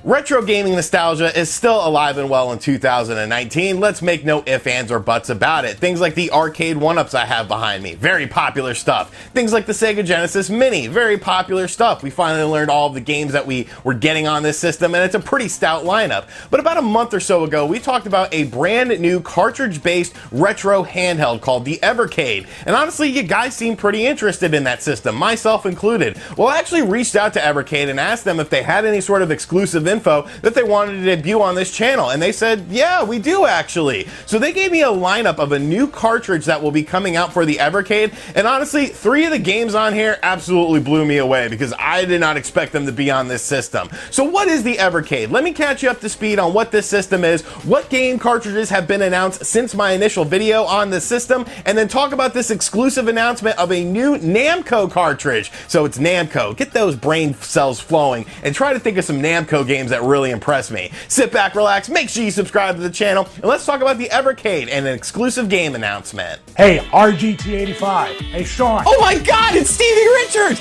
Retro gaming nostalgia is still alive and well in 2019. Let's make no ifs, ands, or buts about it. Things like the arcade 1-ups I have behind me, very popular stuff. Things like the Sega Genesis Mini, very popular stuff. We finally learned all of the games that we were getting on this system, and it's a pretty stout lineup. But about a month or so ago, we talked about a brand new cartridge-based retro handheld called the Evercade. And honestly, you guys seem pretty interested in that system, myself included. Well, I actually reached out to Evercade and asked them if they had any sort of exclusive info that they wanted to debut on this channel, and they said, yeah, we do actually. So they gave me a lineup of a new cartridge that will be coming out for the Evercade, and honestly, 3 of the games on here absolutely blew me away because I did not expect them to be on this system. So what is the Evercade? Let me catch you up to speed on what this system is, what game cartridges have been announced since my initial video on the system, and then talk about this exclusive announcement of a new Namco cartridge. So it's Namco. Get those brain cells flowing and try to think of some Namco games that really impress me. Sit back, relax, make sure you subscribe to the channel, and let's talk about the Evercade and an exclusive game announcement. Hey, RGT85. Hey, Sean. Oh my God, it's Stevie Richards!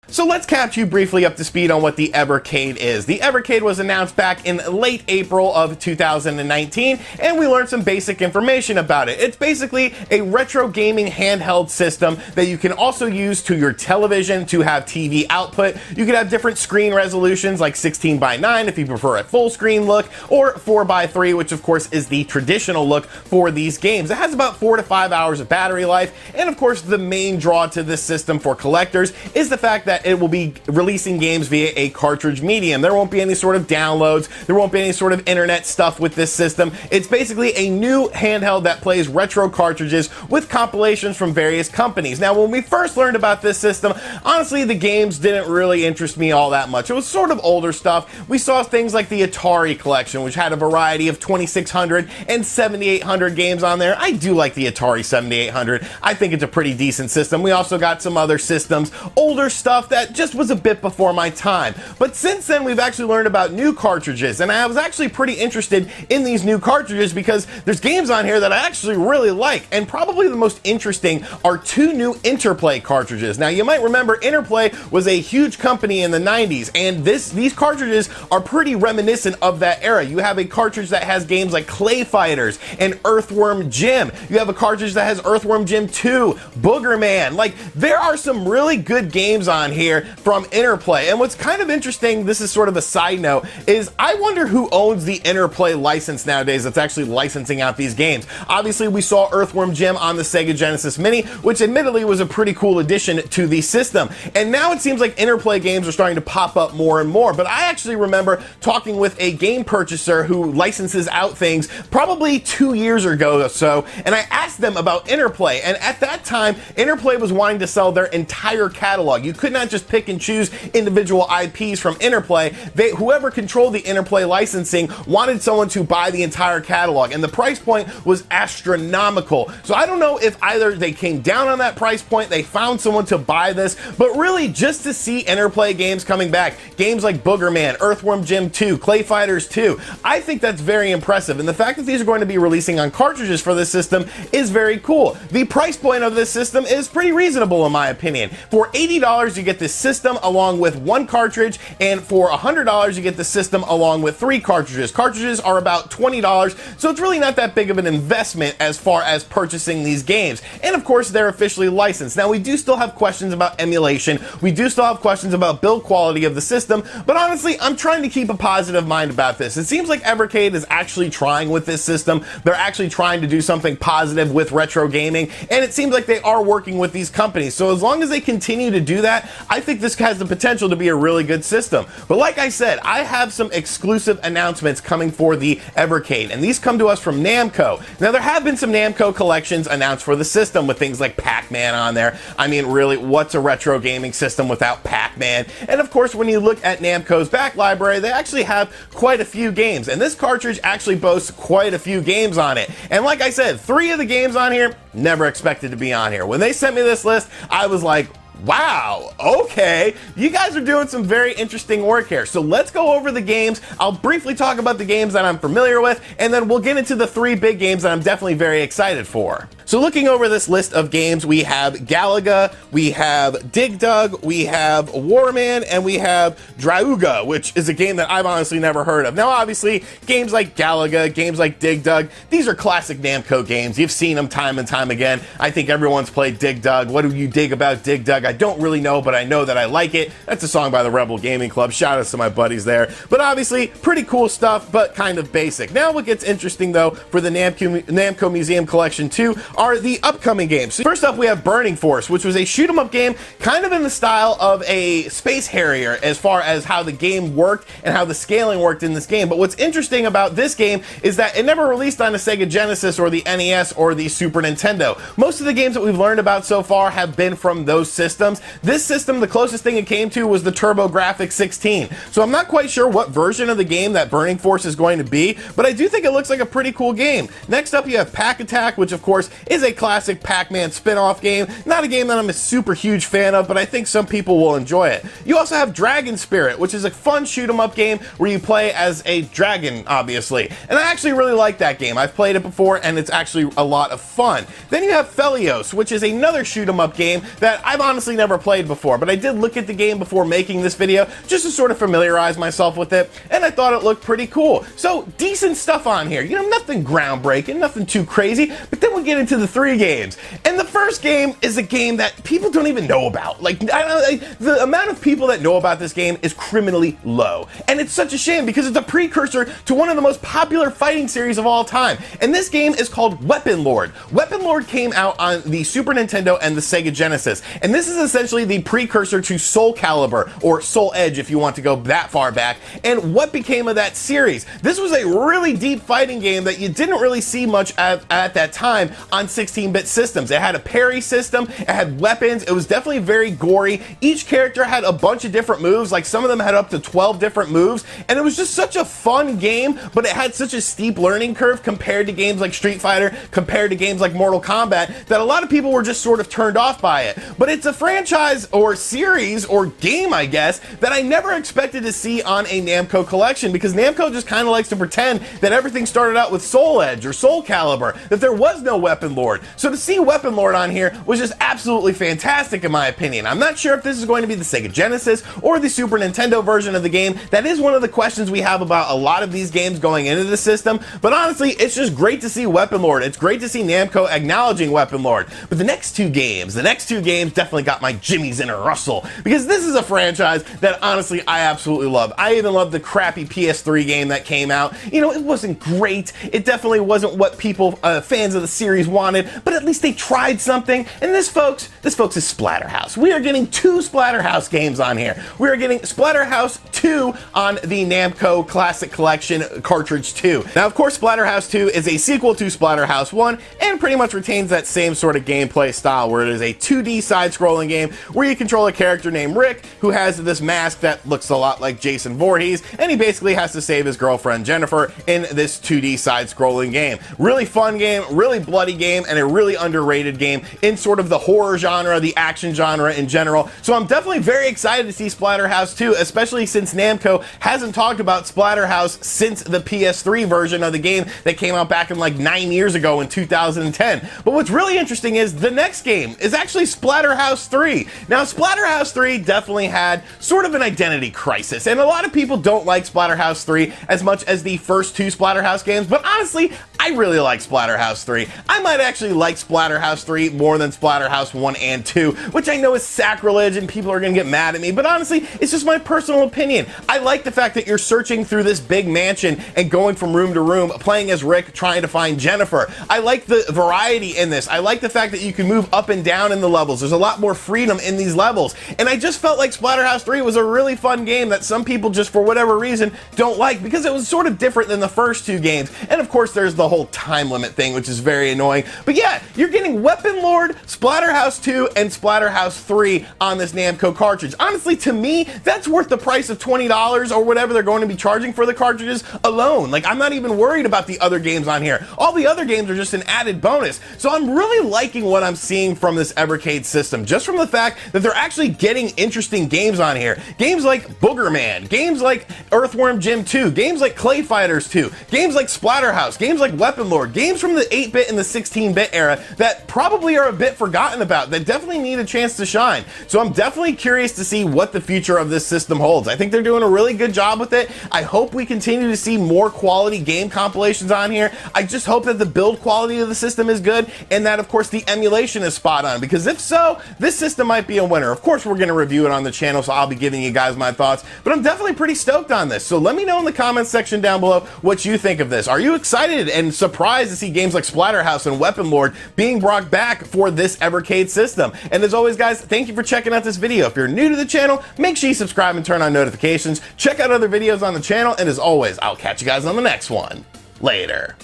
So let's catch you briefly up to speed on what the Evercade is. The Evercade was announced back in late April of 2019, and we learned some basic information about it. It's basically a retro gaming handheld system that you can also use to your television to have TV output. You can have different screen resolutions like 16:9 if you prefer a full screen look, or 4:3, which of course is the traditional look for these games. It has about 4 to 5 hours of battery life, and of course the main draw to this system for collectors is the fact that it will be releasing games via a cartridge medium. There won't be any sort of downloads, there won't be any sort of internet stuff with this system. It's basically a new handheld that plays retro cartridges with compilations from various companies. Now, when we first learned about this system, honestly, the games didn't really interest me all that much. It was sort of older stuff. We saw things like the Atari collection, which had a variety of 2600 and 7800 games on there. I do like the Atari 7800. I think it's a pretty decent system. We also got some other systems, older stuff that just was a bit before my time. But since then, we've actually learned about new cartridges, and I was actually pretty interested in these new cartridges because there's games on here that I actually really like, and probably the most interesting are 2 new Interplay cartridges. Now, you might remember Interplay was a huge company in the 90s, and these cartridges are pretty reminiscent of that era. You have a cartridge that has games like Clay Fighters and Earthworm Jim. You have a cartridge that has Earthworm Jim 2, Booger Man. Like, there are some really good games on here from Interplay. And what's kind of interesting, this is sort of a side note, is I wonder who owns the Interplay license nowadays that's actually licensing out these games. Obviously, we saw Earthworm Jim on the Sega Genesis Mini, which admittedly was a pretty cool addition to the system. And now it seems like Interplay games are starting to pop up more and more. But I actually remember talking with a game purchaser who licenses out things probably 2 years ago or so, and I asked them about Interplay. And at that time, Interplay was wanting to sell their entire catalog. You could not just pick and choose individual IPs from Interplay. Whoever controlled the Interplay licensing wanted someone to buy the entire catalog, and the price point was astronomical. So I don't know if either they came down on that price point, they found someone to buy this, but really just to see Interplay games coming back, games like Booger Man, Earthworm Jim 2, Clay Fighters 2, I think that's very impressive. And the fact that these are going to be releasing on cartridges for this system is very cool. The price point of this system is pretty reasonable in my opinion. For $80, you get this system along with 1 cartridge, and for $100 you get the system along with 3 cartridges. Cartridges are about $20, so it's really not that big of an investment as far as purchasing these games. And of course, they're officially licensed. Now, we do still have questions about emulation, we do still have questions about build quality of the system, but honestly, I'm trying to keep a positive mind about this. It seems like Evercade is actually trying with this system. They're actually trying to do something positive with retro gaming, and it seems like they are working with these companies. So as long as they continue to do that, I think this has the potential to be a really good system. But like I said, I have some exclusive announcements coming for the Evercade, and these come to us from Namco. Now, there have been some Namco collections announced for the system with things like Pac-Man on there. I mean, really, what's a retro gaming system without Pac-Man? And of course, when you look at Namco's back library, they actually have quite a few games, and this cartridge actually boasts quite a few games on it. And like I said, 3 of the games on here, never expected to be on here. When they sent me this list, I was like, Wow, okay. You guys are doing some very interesting work here. So let's go over the games. I'll briefly talk about the games that I'm familiar with, and then we'll get into the 3 big games that I'm definitely very excited for. So looking over this list of games, we have Galaga, we have Dig Dug, we have Warman, and we have Drauga, which is a game that I've honestly never heard of. Now, obviously, games like Galaga, games like Dig Dug, these are classic Namco games. You've seen them time and time again. I think everyone's played Dig Dug. What do you dig about Dig Dug? I don't really know, but I know that I like it. That's a song by the Rebel Gaming Club. Shout out to my buddies there. But obviously, pretty cool stuff, but kind of basic. Now, what gets interesting, though, for the Namco Museum Collection 2 are the upcoming games. So first up, we have Burning Force, which was a shoot-'em-up game kind of in the style of a Space Harrier as far as how the game worked and how the scaling worked in this game. But what's interesting about this game is that it never released on a Sega Genesis or the NES or the Super Nintendo. Most of the games that we've learned about so far have been from those systems. This system, the closest thing it came to was the TurboGrafx 16. So I'm not quite sure what version of the game that Burning Force is going to be, but I do think it looks like a pretty cool game. Next up, you have Pack Attack, which of course is a classic Pac-Man spin-off game. Not a game that I'm a super huge fan of, but I think some people will enjoy it. You also have Dragon Spirit, which is a fun shoot-'em-up game where you play as a dragon, obviously. And I actually really like that game. I've played it before, and it's actually a lot of fun. Then you have Felios, which is another shoot-'em-up game that I've honestly never played before, but I did look at the game before making this video just to sort of familiarize myself with it, and I thought it looked pretty cool. So, decent stuff on here. You know, nothing groundbreaking, nothing too crazy, but then we get into the 3 games. And the first game is a game that people don't even know about. Like, the amount of people that know about this game is criminally low. And it's such a shame because it's a precursor to one of the most popular fighting series of all time. And this game is called Weapon Lord. Weapon Lord came out on the Super Nintendo and the Sega Genesis. And this is essentially the precursor to Soul Calibur, or Soul Edge if you want to go that far back. And what became of that series? This was a really deep fighting game that you didn't really see much at that time on 16-bit systems. It had a parry system, it had weapons, it was definitely very gory. Each character had a bunch of different moves, like some of them had up to 12 different moves, and it was just such a fun game, but it had such a steep learning curve compared to games like Street Fighter, compared to games like Mortal Kombat, that a lot of people were just sort of turned off by it. But it's a franchise or series or game, I guess, that I never expected to see on a Namco collection, because Namco just kind of likes to pretend that everything started out with Soul Edge or Soul Calibur, that there was no Weapon Lord. So to see Weapon Lord on here was just absolutely fantastic in my opinion. I'm not sure if this is going to be the Sega Genesis or the Super Nintendo version of the game. That is one of the questions we have about a lot of these games going into the system, but honestly, it's just great to see Weapon Lord. It's great to see Namco acknowledging Weapon Lord. But the next two games definitely got my jimmies in a rustle, because this is a franchise that honestly I absolutely love. I even love the crappy PS3 game that came out. You know, it wasn't great. It definitely wasn't what people, fans of the series wanted, but at least they tried something. And this, folks, is Splatterhouse. We are getting 2 Splatterhouse games on here. We are getting Splatterhouse 2 on the Namco Classic Collection Cartridge 2. Now, of course, Splatterhouse 2 is a sequel to Splatterhouse 1 and pretty much retains that same sort of gameplay style, where it is a 2D side-scrolling game where you control a character named Rick who has this mask that looks a lot like Jason Voorhees, and he basically has to save his girlfriend Jennifer in this 2D side-scrolling game. Really fun game, really bloody game, and a really underrated game in sort of the horror genre, the action genre in general. So I'm definitely very excited to see Splatterhouse 2, especially since Namco hasn't talked about Splatterhouse since the PS3 version of the game that came out back in like 9 years ago in 2010. But what's really interesting is the next game is actually Splatterhouse 3. Now, Splatterhouse 3 definitely had sort of an identity crisis, and a lot of people don't like Splatterhouse 3 as much as the first 2 Splatterhouse games, but honestly, I really like Splatterhouse 3. I might actually like Splatterhouse 3 more than Splatterhouse 1 and 2, which I know is sacrilege and people are gonna get mad at me, but honestly, it's just my personal opinion. I like the fact that you're searching through this big mansion and going from room to room, playing as Rick, trying to find Jennifer. I like the variety in this. I like the fact that you can move up and down in the levels. There's a lot more freedom in these levels, and I just felt like Splatterhouse 3 was a really fun game that some people just for whatever reason don't like, because it was sort of different than the first 2 games. And of course, there's the whole time limit thing, which is very annoying. But yeah, you're getting Weapon Lord, Splatterhouse 2, and Splatterhouse 3 on this Namco cartridge. Honestly, to me, that's worth the price of $20 or whatever they're going to be charging for the cartridges alone. Like, I'm not even worried about the other games on here. All the other games are just an added bonus. So I'm really liking what I'm seeing from this Evercade system, just from the fact that they're actually getting interesting games on here. Games like Boogerman, games like Earthworm Jim 2, games like Clay Fighters 2, games like Splatterhouse, games like Weapon Lord, games from the 8-bit and the 16-bit era that probably are a bit forgotten about, that definitely need a chance to shine. So I'm definitely curious to see what the future of this system holds. I think they're doing a really good job with it. I hope we continue to see more quality game compilations on here. I just hope that the build quality of the system is good, and that of course the emulation is spot on, because if so, this system might be a winner. Of course we're going to review it on the channel, so I'll be giving you guys my thoughts, but I'm definitely pretty stoked on this. So let me know in the comments section down below what you think of this. Are you excited and surprised to see games like Splatterhouse and Weapon Lord being brought back for this Evercade system? And as always guys, thank you for checking out this video. If you're new to the channel, make sure you subscribe and turn on notifications. Check out other videos on the channel, and as always, I'll catch you guys on the next one. Later.